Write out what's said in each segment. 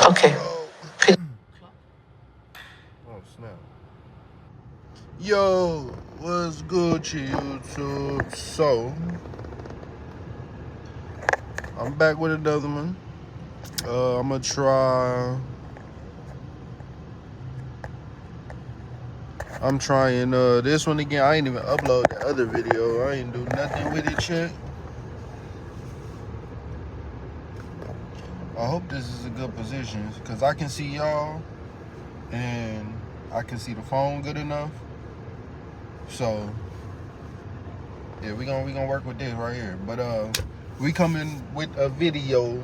Okay. Oh, snap. Yo, what's good, YouTube? So, I'm back with another one. I'm gonna try. I'm trying this one again. I ain't even upload the other video. I ain't do nothing with it yet. I hope this is a good position because I can see y'all and I can see the phone good enough. So yeah, we gonna work with this right here. But we coming with a video.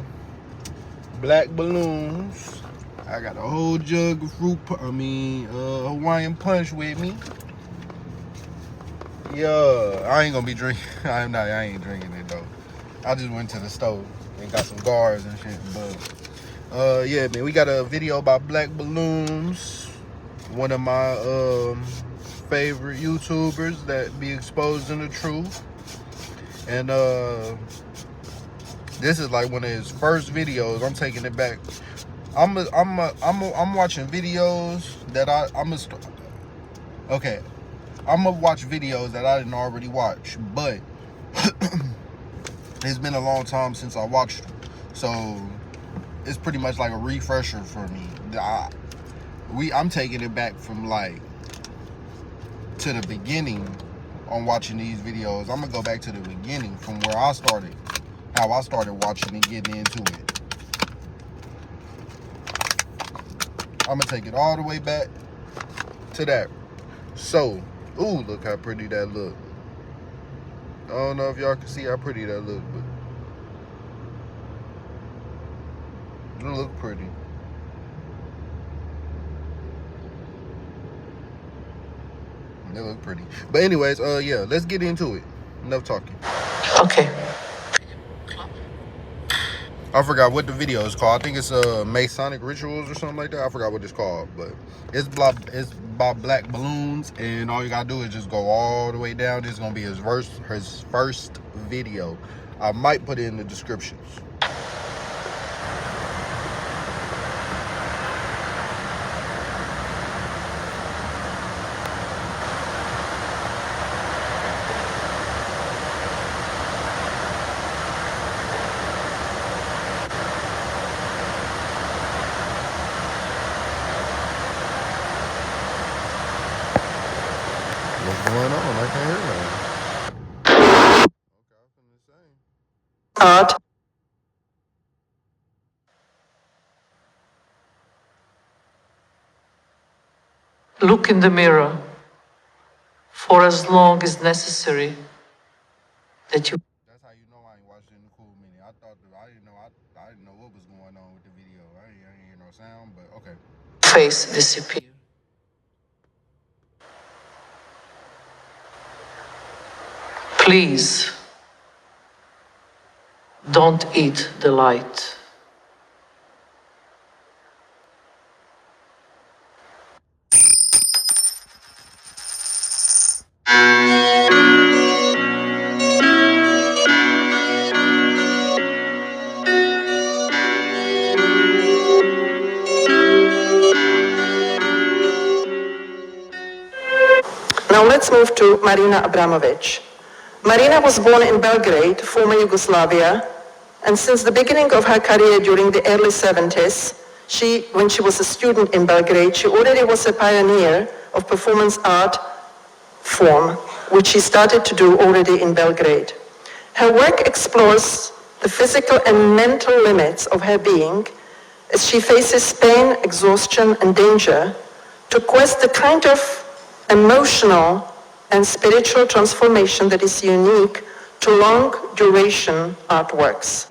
Black balloons. I got a whole jug of Hawaiian punch with me. Yeah, I ain't gonna be drinking. I ain't drinking it though. I just went to the stove and got some guards and shit. But yeah, man, we got a video about black balloons. One of my favorite YouTubers that be exposing the truth. And this is like one of his first videos. I'm taking it back. I'm watching videos that okay. I'm gonna watch videos that I didn't already watch, but it's been a long time since I watched them, so it's pretty much like a refresher for me. I'm taking it back from like to the beginning on watching these videos. I'm gonna go back to the beginning from where I started, how I started watching and getting into it. I'm gonna take it all the way back to that. So, ooh, look how pretty that look. I don't know if y'all can see how pretty that look, but it look pretty. It look pretty. But anyways, yeah, let's get into it. Enough talking. Okay. I forgot what the video is called. I think it's Masonic Rituals or something like that. I forgot what it's called, but it's about black balloons, and all you gotta do is just go all the way down. This is gonna be his first video. I might put it in the descriptions. What's going on? I can't hear that. Okay, I'm finna say. Art. Look in the mirror for as long as necessary that you. That's how you know I ain't watched it in a cool minute. I didn't know what was going on with the video. I ain't hear no sound, but okay. Face disappear. Please don't eat the light. Now let's move to Marina Abramovic. Marina was born in Belgrade, former Yugoslavia, and since the beginning of her career during the early 70s, when she was a student in Belgrade, she already was a pioneer of performance art form, which she started to do already in Belgrade. Her work explores the physical and mental limits of her being as she faces pain, exhaustion, and danger to quest the kind of emotional and spiritual transformation that is unique to long-duration artworks.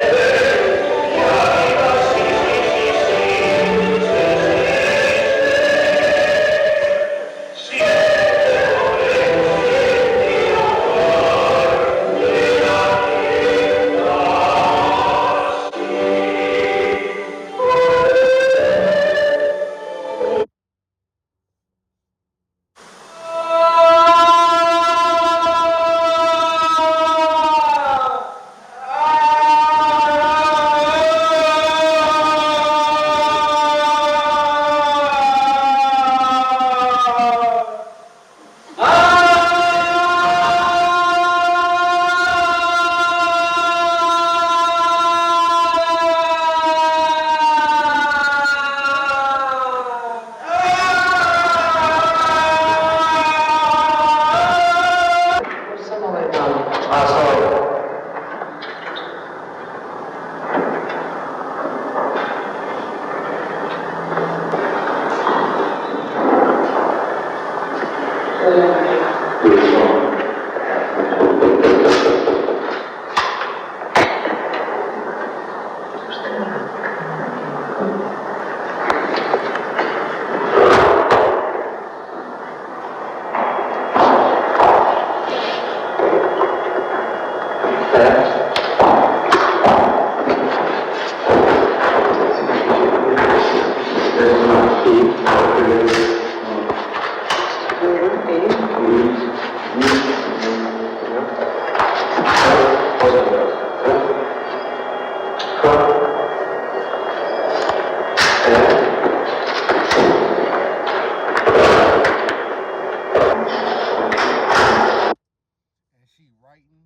She writing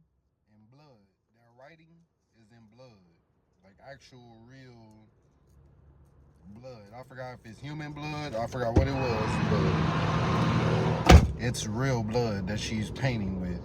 in blood. That writing is in blood. Like actual real blood. I forgot if it's human blood. I forgot what it was, but it's real blood that she's painting with.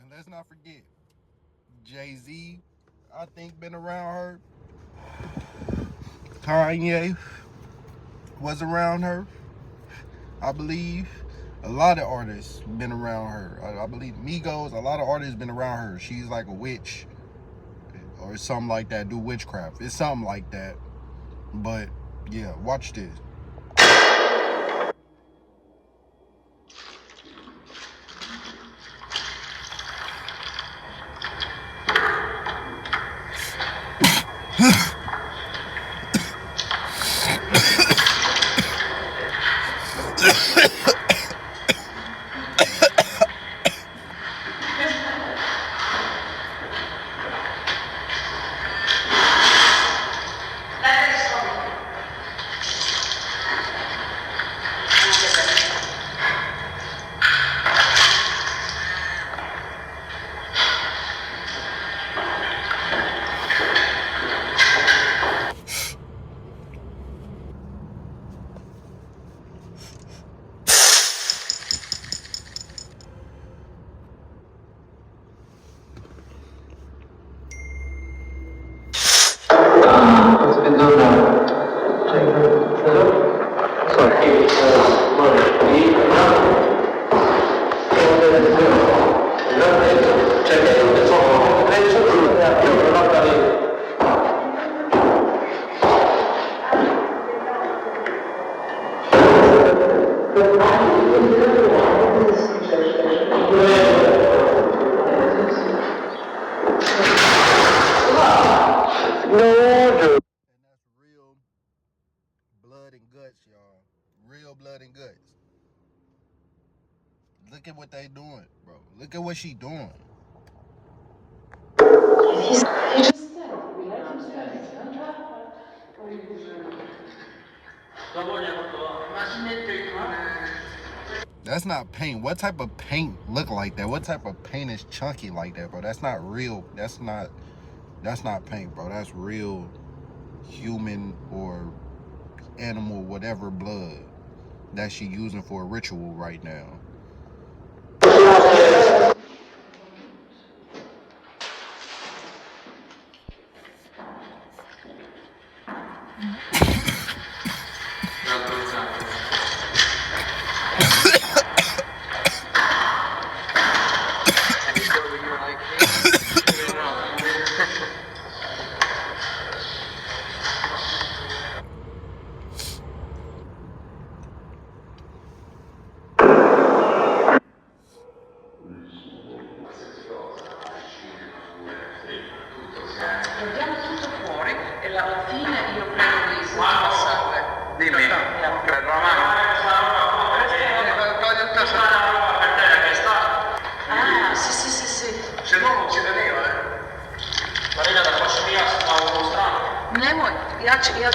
And let's not forget, Jay-Z, I think, been around her. Kanye was around her. I believe a lot of artists been around her. I believe Migos, a lot of artists been around her. She's like a witch or something like that, do witchcraft. It's something like that. But yeah, watch this. Real blood and guts. Look at what they doing, bro. Look at what she doing. That's not paint. What type of paint look like that? What type of paint is chunky like that, bro? That's not real. That's not paint, bro. That's real human or animal, whatever blood that she using for a ritual right now. From here?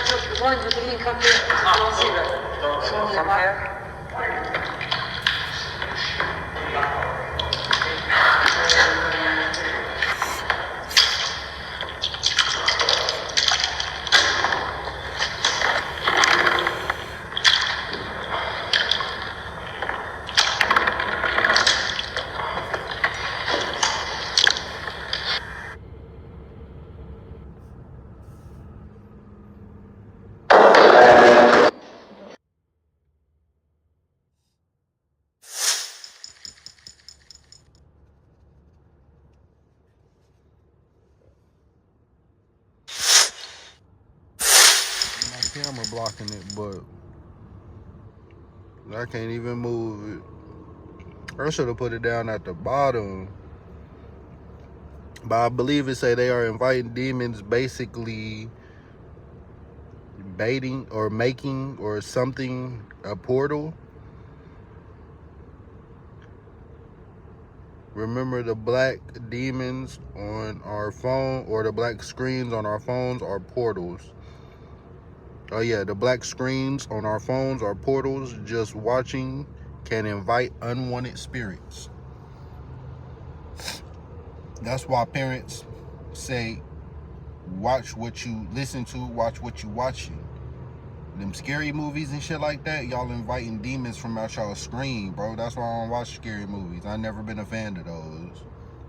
My camera blocking it, but I can't even move it. I should have put it down at the bottom. But I believe it say they are inviting demons, basically baiting or making or something a portal. Remember, the black demons on our phone, or the black screens on our phones, are portals. Oh yeah, the black screens on our phones are portals. Just watching can invite unwanted spirits. That's why parents say, watch what you listen to, watch what you watching. Them scary movies and shit like that, y'all inviting demons from out y'all screen, bro. That's why I don't watch scary movies. I've never been a fan of those.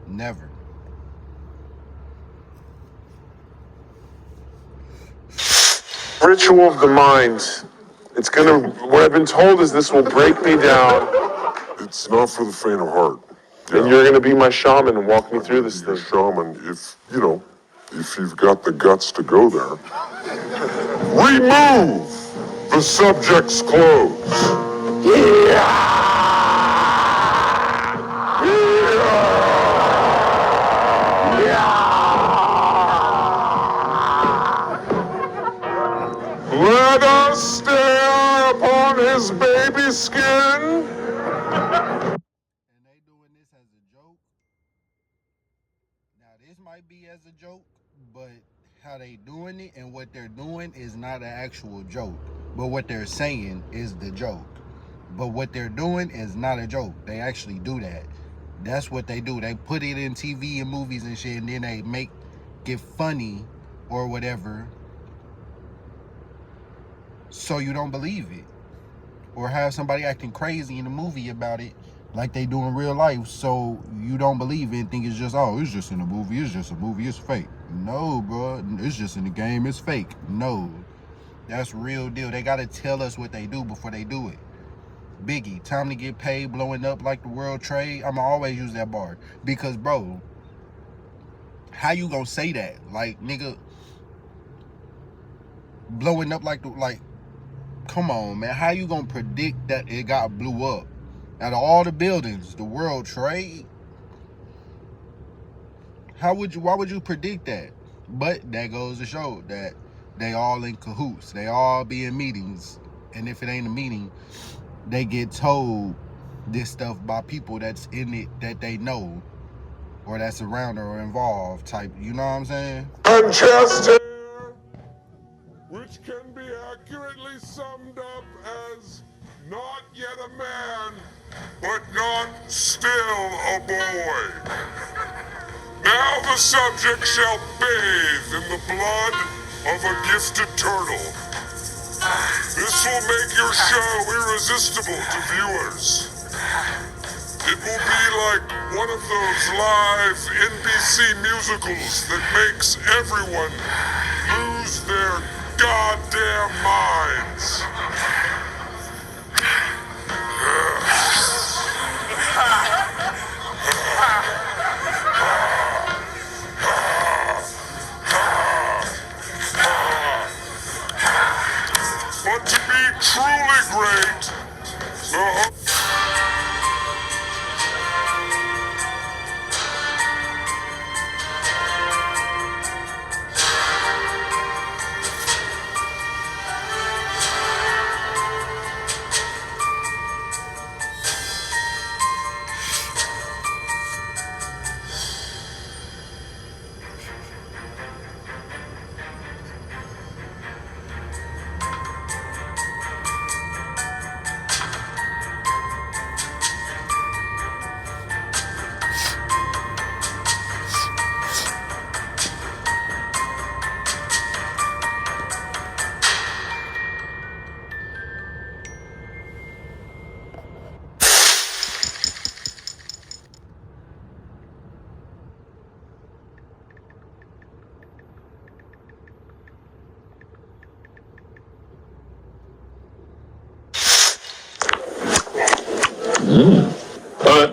Never. Ritual of the mind. It's gonna, what I've been told is this will break me down. It's not for the faint of heart. And you're gonna be my shaman and walk me through this Your thing. shaman, if you've got the guts to go there. Remove the subject's clothes. Let us stare upon his baby skin. And they doing this as a joke. Now this might be as a joke, but how they doing it and what they're doing is not an actual joke. But what they're saying is the joke. But what they're doing is not a joke. They actually do that. That's what they do. They put it in TV and movies and shit, and then they make it funny or whatever, so you don't believe it. Or have somebody acting crazy in the movie about it like they do in real life, so you don't believe it and think it's just, oh, it's just in a movie, it's just a movie, it's fake. No, bro, it's just in the game, it's fake. No, that's real deal. They gotta tell us what they do before they do it. Biggie, time to get paid, blowing up like the World Trade. I'ma always use that bar. Because, bro, how you gonna say that? Like, nigga, blowing up like come on, man. How you gonna predict that it got blew up? Out of all the buildings, the World Trade? Why would you predict that? But that goes to show that they all in cahoots. They all be in meetings. And if it ain't a meeting, they get told this stuff by people that's in it that they know, or that's around or involved type, you know what I'm saying? And chest hair, which can be accurately summed up as not yet a man, but not still a boy. Now the subject shall bathe in the blood of a gifted turtle. This will make your show irresistible to viewers. It will be like one of those live NBC musicals that makes everyone lose their goddamn minds. But to be truly great, the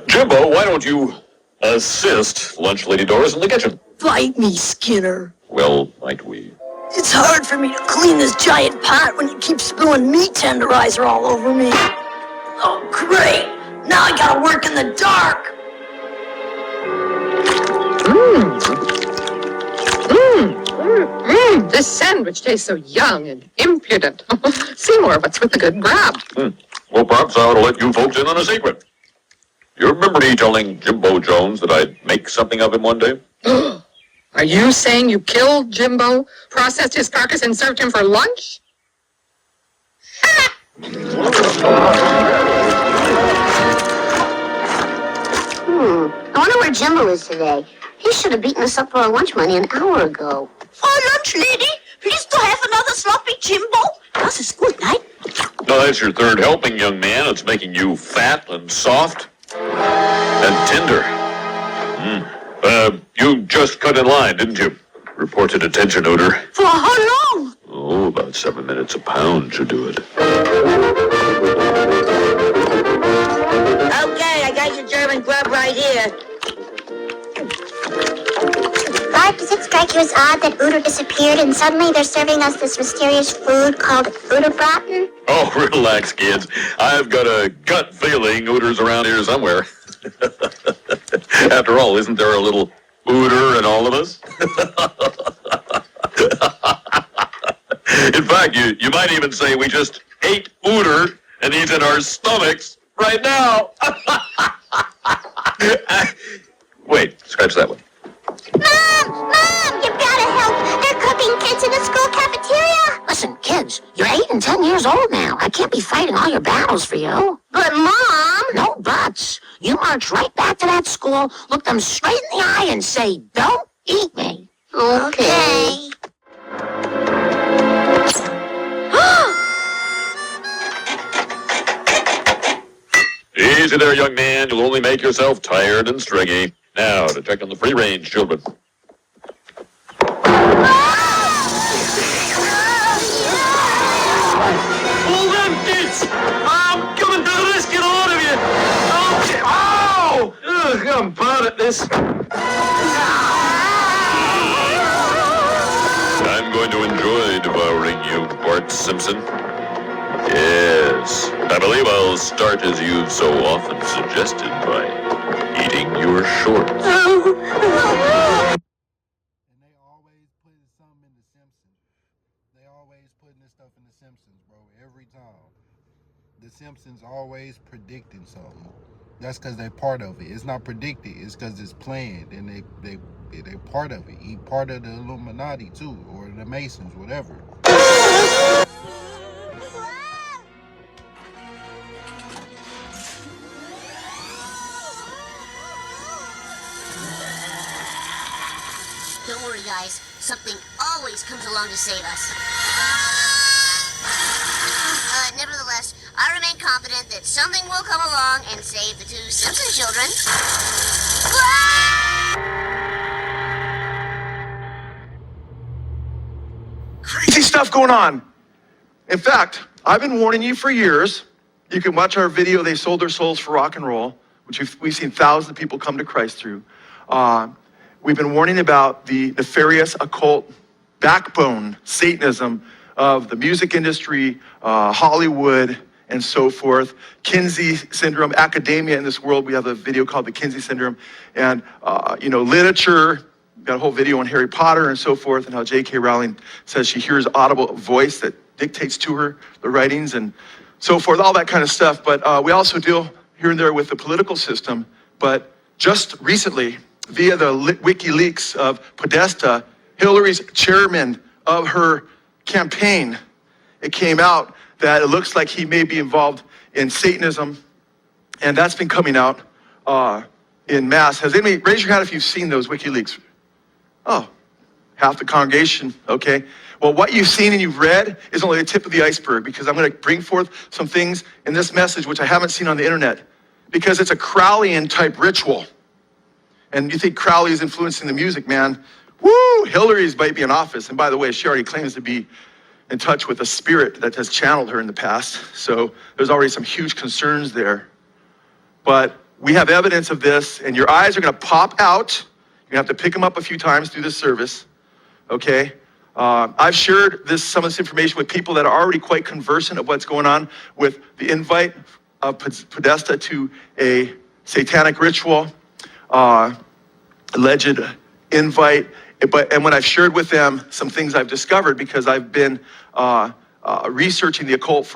Jimbo, why don't you assist Lunch Lady Doris in the kitchen? Bite me, Skinner. Well, might we? It's hard for me to clean this giant pot when you keep spilling meat tenderizer all over me. Oh, great. Now I gotta work in the dark. This sandwich tastes so young and impudent. Seymour, what's with the good grab? Well, perhaps I ought to let you folks in on a secret. You remember me telling Jimbo Jones that I'd make something of him one day? Are you saying you killed Jimbo, processed his carcass, and served him for lunch? I wonder where Jimbo is today. He should have beaten us up for our lunch money an hour ago. Oh, lunch lady, please to have another sloppy Jimbo. Das ist gut, night. No, that's your third helping, young man. It's making you fat and soft and tender. You just cut in line, didn't you? Reported attention odor. For how long? Oh, about 7 minutes a pound should do it. Okay, I got your German grub right here. Bart, does it strike you as odd that Uter disappeared and suddenly they're serving us this mysterious food called Uterbraten? Oh, relax, kids. I've got a gut feeling Ooter's around here somewhere. After all, isn't there a little Ooter in all of us? In fact, you might even say we just ate Ooter and he's in our stomachs right now. Wait, scratch that one. Mom, you gotta help. They're cooking kids in the school cafeteria. Listen, kids, you're 8 and 10 years old now. I can't be fighting all your battles for you. But Mom! No buts. You march right back to that school, look them straight in the eye and say, "Don't eat me." Okay. Easy there, young man. You'll only make yourself tired and stringy. Now, to check on the free-range children. Hold them, kids! I'm coming to the rescue, all of you! Okay. Ow! Ugh, I'm bad at this. I'm going to enjoy devouring you, Bart Simpson. Yes, I believe I'll start as you've so often suggested by eating your shorts. And they always put something in The Simpsons. They always putting this stuff in The Simpsons, bro. Every time. The Simpsons always predicting something. That's because they're part of it. It's not predicted. It's because it's planned, and they part of it. He part of the Illuminati too, or the Masons, whatever. Don't worry, guys. Something always comes along to save us. Nevertheless, I remain confident that something will come along and save the two Simpson children. Crazy stuff going on. In fact, I've been warning you for years. You can watch our video, They Sold Their Souls for Rock and Roll, which we've seen thousands of people come to Christ through. We've been warning about the nefarious occult backbone, Satanism of the music industry, Hollywood, and so forth. Kinsey syndrome, academia in this world. We have a video called the Kinsey syndrome. And, literature. We've got a whole video on Harry Potter and so forth, and how J.K. Rowling says she hears audible voice that dictates to her the writings and so forth, all that kind of stuff. But we also deal here and there with the political system. But just recently, via the WikiLeaks of Podesta, Hillary's chairman of her campaign, it came out that it looks like he may be involved in Satanism, and that's been coming out in mass. Has anybody, raise your hand if you've seen those WikiLeaks? Oh, half the congregation, okay. Well, what you've seen and you've read is only the tip of the iceberg, because I'm going to bring forth some things in this message which I haven't seen on the internet, because it's a Crowleyan type ritual. And you think Crowley is influencing the music, man. Woo! Hillary's might be in office. And by the way, she already claims to be in touch with a spirit that has channeled her in the past. So there's already some huge concerns there. But we have evidence of this, and your eyes are going to pop out. You're going to have to pick them up a few times through this service, okay? I've shared some of this information with people that are already quite conversant of what's going on with the invite of Podesta to a satanic ritual, alleged invite. And when I've shared with them some things I've discovered, because I've been researching the occult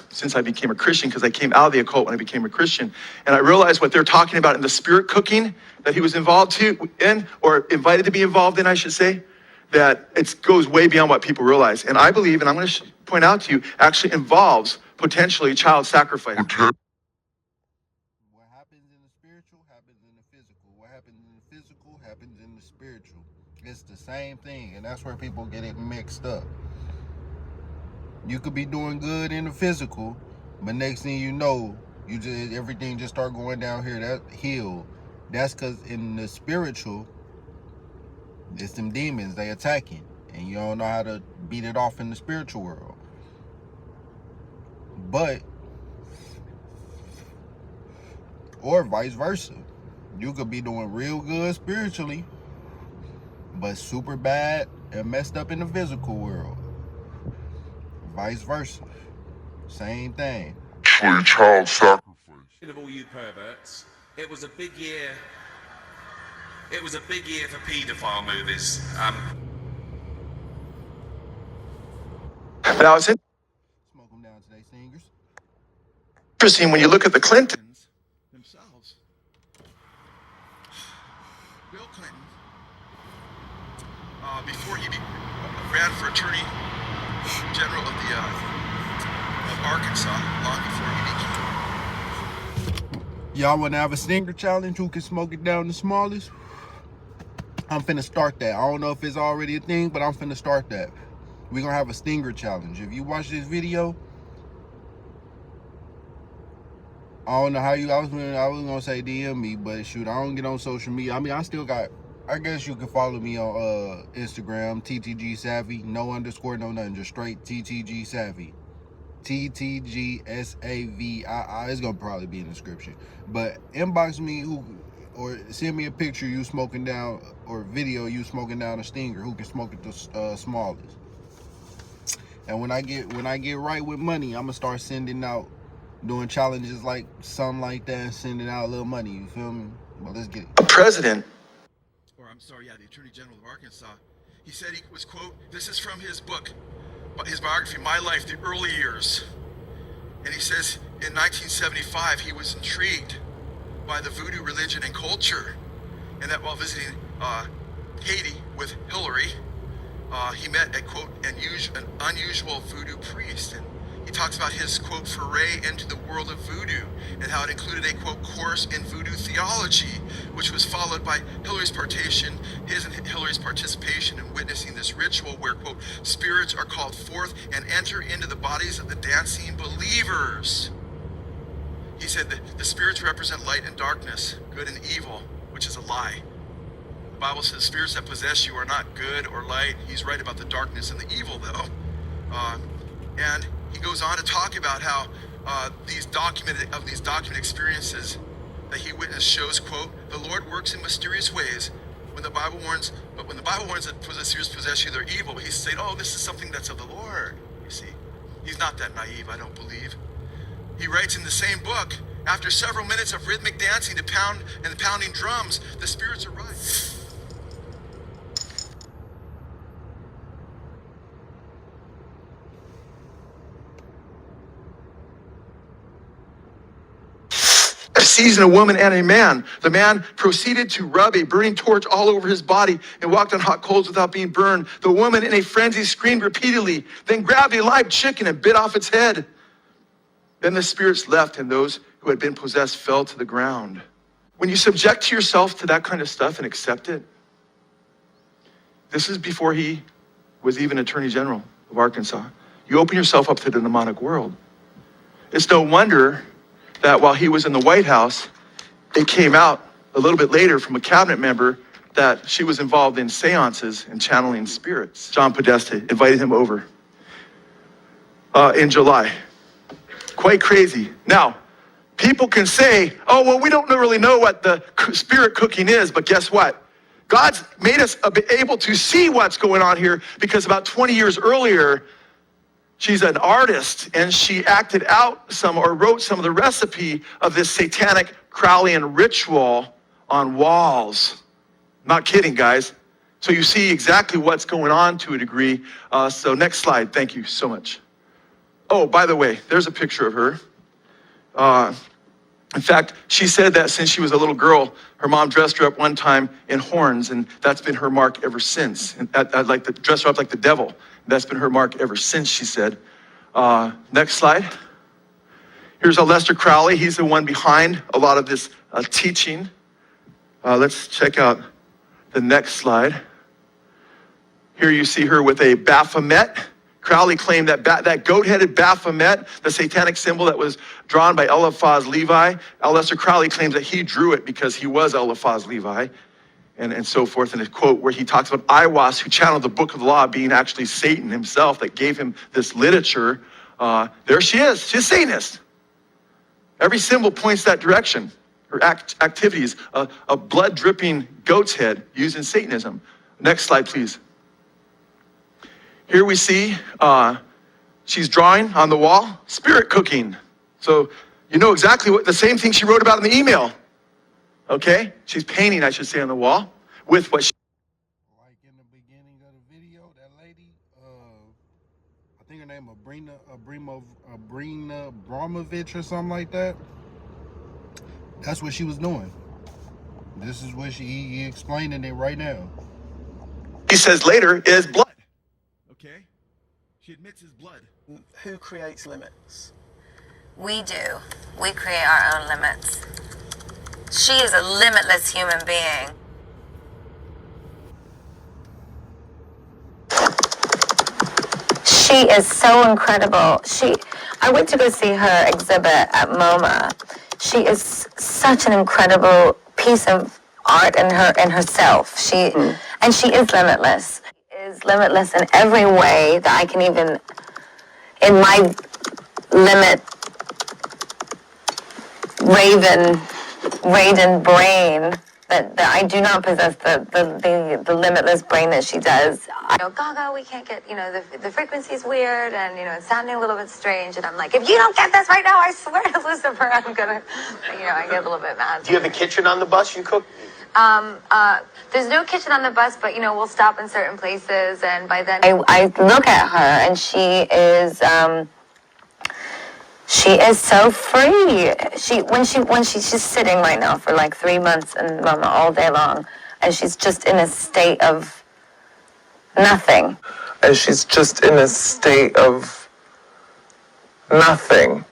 since I became a Christian, because I came out of the occult when I became a Christian, and I realized what they're talking about in the spirit cooking that he was involved in, or invited to be involved in, I should say, that it goes way beyond what people realize. And I believe, and I'm going to point out to you, actually involves potentially child sacrifice. What happens in the spiritual happens in the physical. What happens in the physical happens in the spiritual. It's the same thing, and that's where people get it mixed up. You could be doing good in the physical, but next thing you know, everything just start going down here, that hill. That's because in the spiritual, it's them demons, they attacking, and you don't know how to beat it off in the spiritual world. But, or vice versa. You could be doing real good spiritually, but super bad and messed up in the physical world. Vice versa. Same thing. Child sacrifice. Of all you perverts, it was a big year. It was a big year for paedophile movies. Now, it's Smoke them down today, singers. interesting when you look at the Clintons themselves. Bill Clinton, before he ran for Attorney General of Arkansas, long before he became. Y'all want to have a stinger challenge? Who can smoke it down the smallest? I'm finna start that. I don't know if it's already a thing, but I'm finna start that. We're gonna have a stinger challenge. If you watch this video, I don't know how I was gonna say DM me, but shoot, I don't get on social media. I mean, I guess you can follow me on Instagram, TTG Savvy, no underscore, no nothing, just straight TTG Savvy. TTGSAVII. It's gonna probably be in the description. But inbox me or send me a picture you smoking down, or video you smoking down a stinger. Who can smoke it the smallest? And when I get right with money, I'm gonna start sending out, doing challenges like something like that, and sending out a little money. You feel me? Well, let's get it. A president, the Attorney General of Arkansas, he said he was, quote, this is from his book, his biography, My Life, The Early Years. And he says in 1975, he was intrigued by the voodoo religion and culture, and that while visiting Haiti with Hillary, he met a, quote, an unusual voodoo priest. And he talks about his, quote, foray into the world of voodoo, and how it included a, quote, course in voodoo theology, which was followed by Hillary's participation in witnessing this ritual where, quote, spirits are called forth and enter into the bodies of the dancing believers. He said that the spirits represent light and darkness, good and evil, which is a lie. The Bible says spirits that possess you are not good or light. He's right about the darkness and the evil, though. And he goes on to talk about how these documented experiences that he witnessed shows, quote, the Lord works in mysterious ways. When the Bible warns that spirits possess you, they're evil. He's saying, oh, this is something that's of the Lord. You see, he's not that naive, I don't believe. He writes in the same book, after several minutes of rhythmic dancing and pounding drums, the spirits arise. Seizing a woman and a man. The man proceeded to rub a burning torch all over his body and walked on hot coals without being burned. The woman, in a frenzy, screamed repeatedly, then grabbed a live chicken and bit off its head. Then the spirits left, and those who had been possessed fell to the ground. When you subject yourself to that kind of stuff and accept it, this is before he was even Attorney General of Arkansas. You open yourself up to the demonic world. It's no wonder that while he was in the White House, it came out a little bit later from a cabinet member that she was involved in seances and channeling spirits. John Podesta invited him over in July. Quite crazy. Now, People can say, oh, well, we don't really know what the spirit cooking is, but guess what? God's made us able to see what's going on here because about 20 years earlier, she's an artist and she acted out some or wrote some of the recipe of this satanic Crowleyan ritual on walls. Not kidding, guys. So you see exactly what's going on to a degree. So next slide. Thank you so much. Oh, by the way, there's a picture of her. In fact, she said that since she was a little girl, her mom dressed her up one time in horns, and that's been her mark ever since. And like dressed her up like the devil. That's been her mark ever since, she said. Next slide. Here's Aleister Crowley. He's the one behind a lot of this teaching. Let's check out the next slide. Here you see her with a Baphomet. Crowley claimed that that goat-headed Baphomet, the satanic symbol that was drawn by Eliphaz Levi, Aleister Crowley claims that he drew it because he was Eliphaz Levi, and so forth. In his quote where he talks about Aiwass, who channeled the book of the law, being actually Satan himself that gave him this literature. There she is. She's a Satanist. Every symbol points that direction. Her activities, a blood-dripping goat's head used in Satanism. Next slide, please. Here we see she's drawing on the wall, spirit cooking. So you know exactly what the same thing she wrote about in the email. Okay? She's painting, I should say, on the wall with what she... Like in the beginning of the video, that lady, I think her name Abrina Abramovich or something like that. That's what she was doing. This is what he explaining it right now. He says later is blood. Okay? She admits his blood. Who creates limits? We do. We create our own limits. She is a limitless human being. She is so incredible. I went to go see her exhibit at MoMA. She is such an incredible piece of art in herself. And she is limitless. She is limitless in every way that I can even, in my limit Raven brain, that I do not possess the limitless brain that she does. Gaga, we can't get, the frequency's weird and, it's sounding a little bit strange. And I'm like, if you don't get this right now, I swear to Lucifer, I'm gonna, I get a little bit mad. Do you have a kitchen on the bus you cook? There's no kitchen on the bus, but, we'll stop in certain places. And by then I look at her and she is so free. She's just sitting right now for like 3 months in MoMA all day long, and she's just in a state of nothing.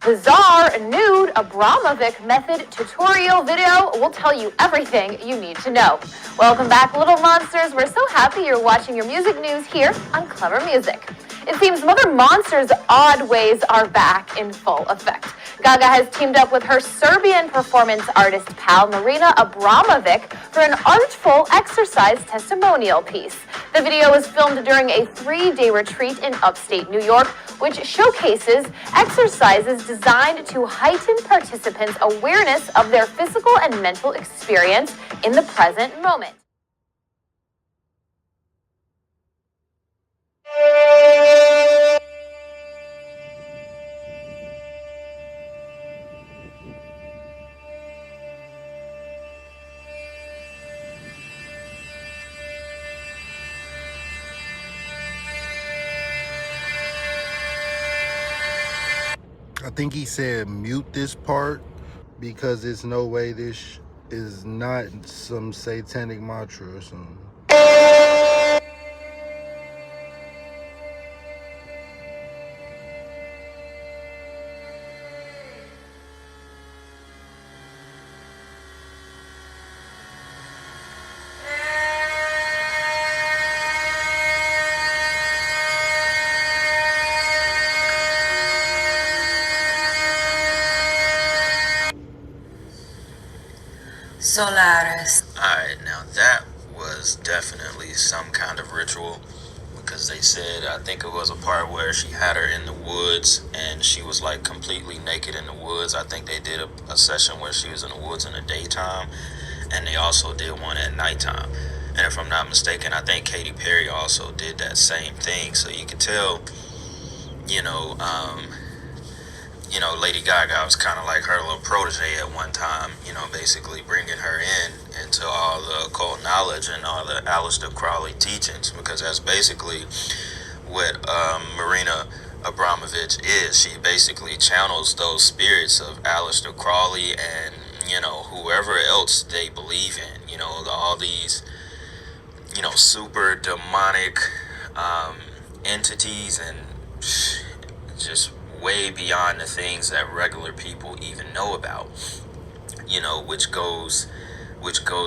Bizarre nude Abramovic method tutorial video will tell you everything you need to know. Welcome back, little monsters. We're so happy you're watching your music news here on Clever Music. It seems Mother Monster's odd ways are back in full effect. Gaga has teamed up with her Serbian performance artist pal Marina Abramovic for an artful exercise testimonial piece. The video was filmed during a 3-day retreat in upstate New York, which showcases exercises designed to heighten participants' awareness of their physical and mental experience in the present moment. I think he said mute this part because there's no way this is not some satanic mantra or something. Solaris. Alright, now that was definitely some kind of ritual. because they said, I think it was a part where she had her in the woods and she was like completely naked in the woods. I think they did a session where she was in the woods in the daytime, and they also did one at nighttime. And if I'm not mistaken, I think Katy Perry also did that same thing. So you can tell, you know, Lady Gaga was kind of like her little protege at one time, basically bringing her into all the occult knowledge and all the Aleister Crowley teachings, because that's basically what Marina Abramovich is. She basically channels those spirits of Aleister Crowley and, whoever else they believe in, all these, super demonic entities, and just way beyond the things that regular people even know about, which goes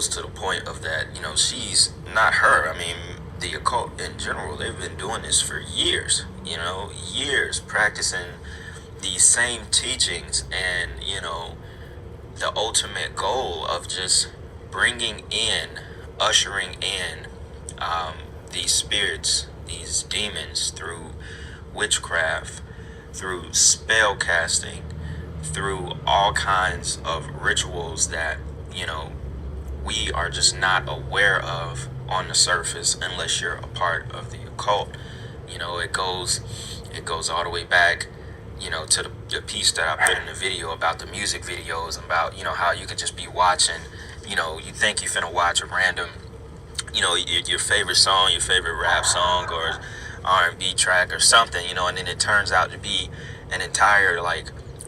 to the point of that, she's not her. I mean, the occult in general, they've been doing this for years, years practicing these same teachings, and, the ultimate goal of just ushering in these spirits, these demons, through witchcraft, through spell casting, through all kinds of rituals that, we are just not aware of on the surface unless you're a part of the occult. It goes all the way back, to the piece that I put in the video about the music videos, about, how you could just be watching, you think you're finna watch a random, your favorite song, your favorite rap song or R&B track or something, and then it turns out to be an entire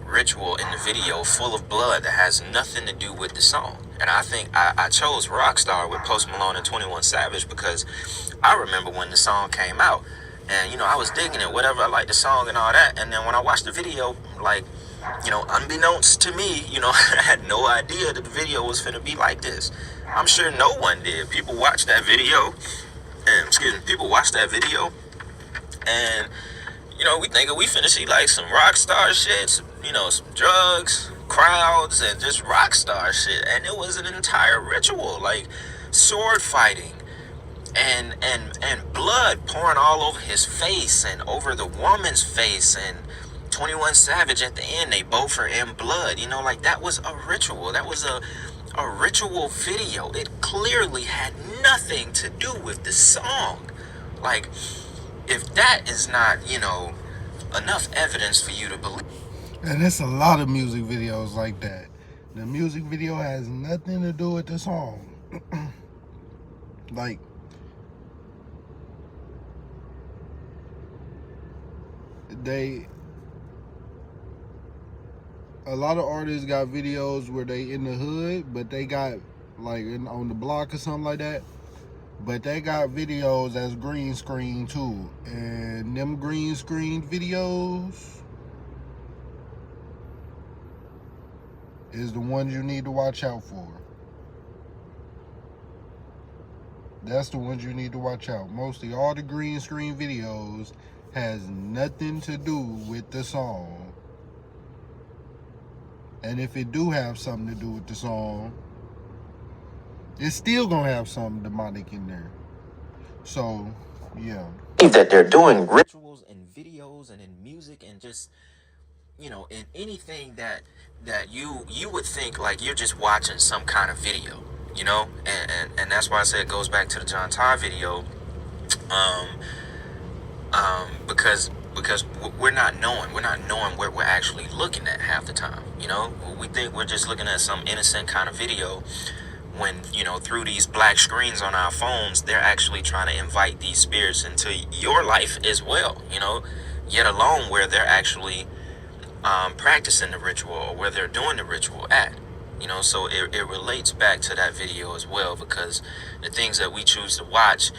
ritual in the video full of blood that has nothing to do with the song. And I think I chose Rockstar with Post Malone and 21 Savage because I remember when the song came out, and I was digging it, whatever, I liked the song and all that. And then when I watched the video, unbeknownst to me, I had no idea that the video was finna be like this. I'm sure no one did. People watched that video, and we thinking we finna see some rock star shit, some drugs, crowds, and just rock star shit. And it was an entire ritual, sword fighting and blood pouring all over his face and over the woman's face, and 21 Savage at the end, they both are in blood. That was a ritual. That was a ritual video. It clearly had nothing to do with the song. If that is not, enough evidence for you to believe. And it's a lot of music videos like that. The music video has nothing to do with the song. A lot of artists got videos where they in the hood, but they got on the block or something like that. But they got videos that's green screen too. And them green screen videos is the ones you need to watch out for. That's the ones you need to watch out. Mostly all the green screen videos has nothing to do with the song. And if it do have something to do with the song, it's still gonna have something demonic in there. So, yeah. That they're doing rituals and videos and in music and just, in anything that you would think you're just watching some kind of video, and that's why I say it goes back to the John Todd video, because we're not knowing what we're actually looking at half the time. We think we're just looking at some innocent kind of video, when through these black screens on our phones, they're actually trying to invite these spirits into your life as well, yet alone where they're actually practicing the ritual, or where they're doing the ritual at. So it relates back to that video as well, because the things that we choose to watch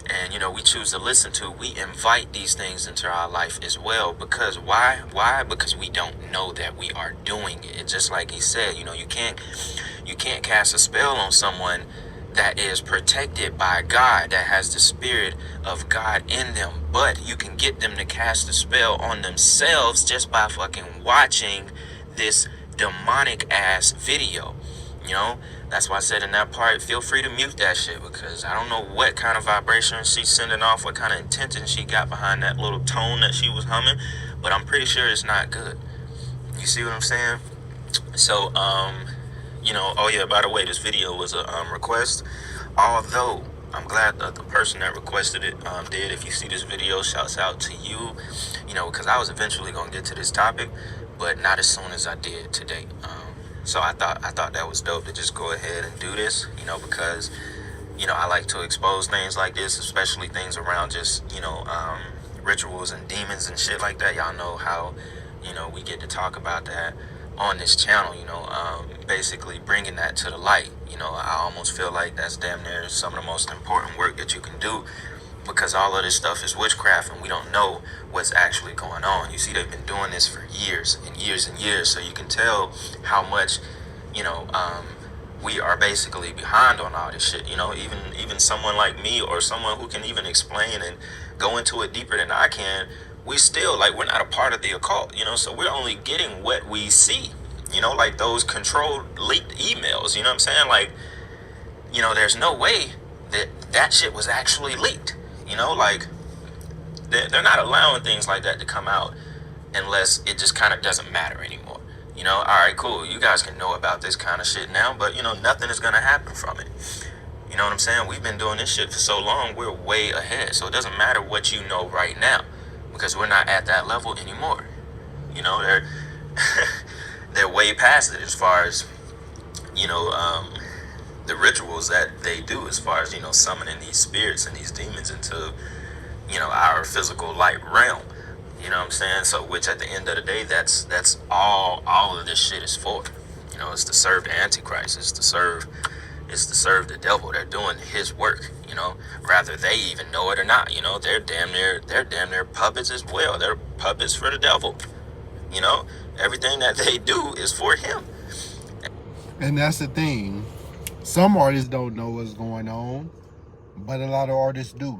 and we choose to listen to, we invite these things into our life as well. Because why? Because we don't know that we are doing it. Just like he said, you can't cast a spell on someone that is protected by God, that has the spirit of God in them. But you can get them to cast a spell on themselves just by fucking watching this demonic ass video. That's why I said in that part, feel free to mute that shit, because I don't know what kind of vibration she's sending off, what kind of intention she got behind that little tone that she was humming, but I'm pretty sure it's not good. You see what I'm saying? So, oh yeah, by the way, this video was a request, although I'm glad that the person that requested it did. If you see this video, shouts out to you, because I was eventually going to get to this topic, but not as soon as I did today. So I thought that was dope to just go ahead and do this, because, I like to expose things like this, especially things around just, rituals and demons and shit like that. Y'all know how, we get to talk about that on this channel, basically bringing that to the light. I almost feel like that's damn near some of the most important work that you can do, because all of this stuff is witchcraft and we don't know what's actually going on. You see, they've been doing this for years and years and years, so you can tell how much, we are basically behind on all this shit. Even someone like me, or someone who can even explain and go into it deeper than I can, we still, we're not a part of the occult, so we're only getting what we see, like those controlled leaked emails, you know what I'm saying? There's no way that shit was actually leaked, they're not allowing things like that to come out unless it just kind of doesn't matter anymore. All right, cool, you guys can know about this kind of shit now, but nothing is gonna happen from it. You know what I'm saying? We've been doing this shit for so long, we're way ahead. So it doesn't matter what you know right now, because we're not at that level anymore. They're they're way past it as far as, the rituals that they do, as far as, summoning these spirits and these demons into, our physical light realm. You know what I'm saying? So, which at the end of the day, that's all of this shit is for. It's to serve the Antichrist. It's to serve the devil. They're doing his work, rather they even know it or not. They're damn near puppets as well. They're puppets for the devil. Everything that they do is for him. And that's the thing. Some artists don't know what's going on, but a lot of artists do.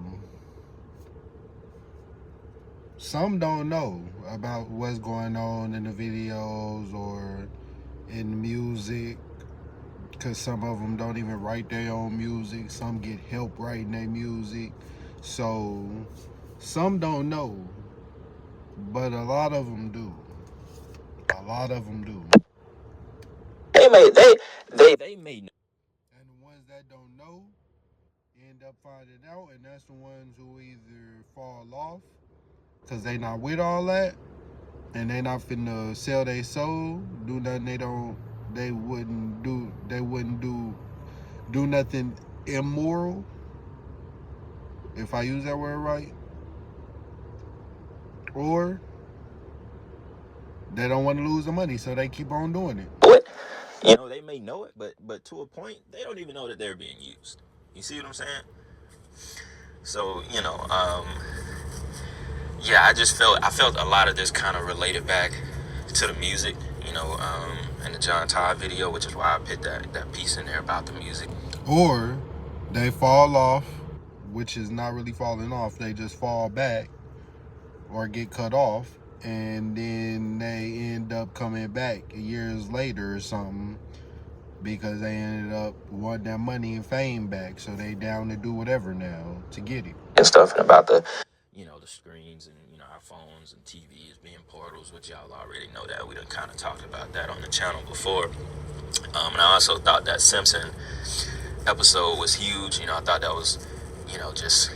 Some don't know about what's going on in the videos or in the music, because some of them don't even write their own music. Some get help writing their music. So some don't know, but a lot of them do. A lot of them do. They may know. And the ones that don't know end up finding out, and that's the ones who either fall off because they not with all that, and they not finna sell their soul, do nothing they wouldn't do nothing immoral, if I use that word right, or they don't want to lose the money, so they keep on doing it. They may know it, but to a point, they don't even know that they're being used. You see what I'm saying? So, yeah, I felt a lot of this kind of related back to the music, and the John Todd video, which is why I put that piece in there about the music. Or they fall off, which is not really falling off. They just fall back or get cut off, and then they end up coming back years later or something, because they ended up wanting that money and fame back. So they down to do whatever now to get it. And stuff, and about the screens and, our phones and TVs being portals, which y'all already know that. We done kind of talked about that on the channel before. And I also thought that Simpson episode was huge. I thought that was, just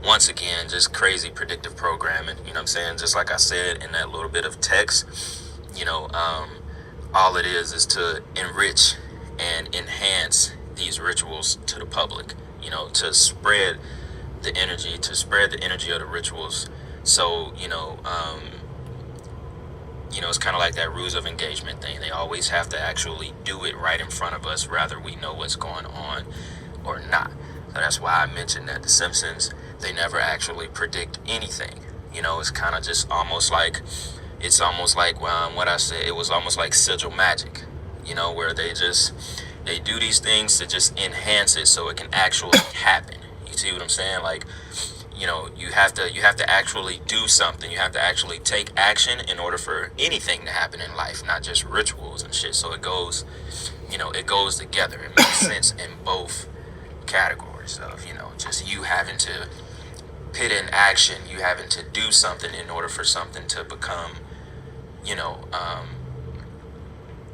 once again, just crazy predictive programming. You know what I'm saying? Just like I said in that little bit of text, all it is to enrich and enhance these rituals to the public, to spread the energy of the rituals. So, it's kind of like that rules of engagement thing. They always have to actually do it right in front of us, whether we know what's going on or not. So that's why I mentioned that the Simpsons, they never actually predict anything. It's kind of just almost like what I said, it was almost like sigil magic, where they do these things to just enhance it so it can actually happen. You see what I'm saying? You have to actually do something. You have to actually take action in order for anything to happen in life, not just rituals and shit. So it goes you know, it goes together. It makes sense in both categories of, you know, just you having to put in action, you having to do something in order for something to become, you know,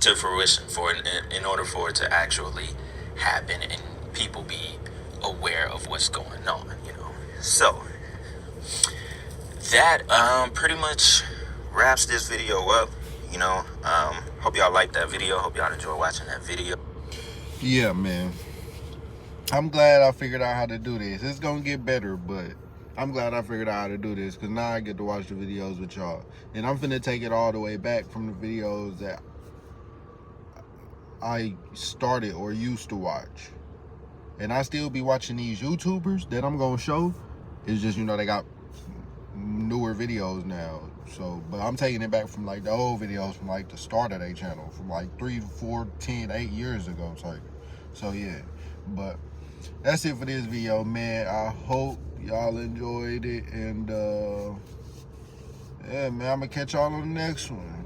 to fruition, in order for it to actually happen and people be aware of what's going on, you know. So that pretty much wraps this video up, you know. Hope y'all liked that video. Hope y'all enjoy watching that video. Yeah, man. I'm glad I figured out how to do this. It's gonna get better, but I'm glad I figured out how to do this, because now I get to watch the videos with y'all. And I'm finna take it all the way back from the videos that I started or used to watch. And I still be watching these YouTubers that I'm gonna show. It's just, you know, they got newer videos now. So, but I'm taking it back from like the old videos from like the start of their channel, from like 3, 4, 10, 8 years ago type. So yeah, but that's it for this video, man. I hope y'all enjoyed it, and yeah, man, I'm gonna catch y'all on the next one.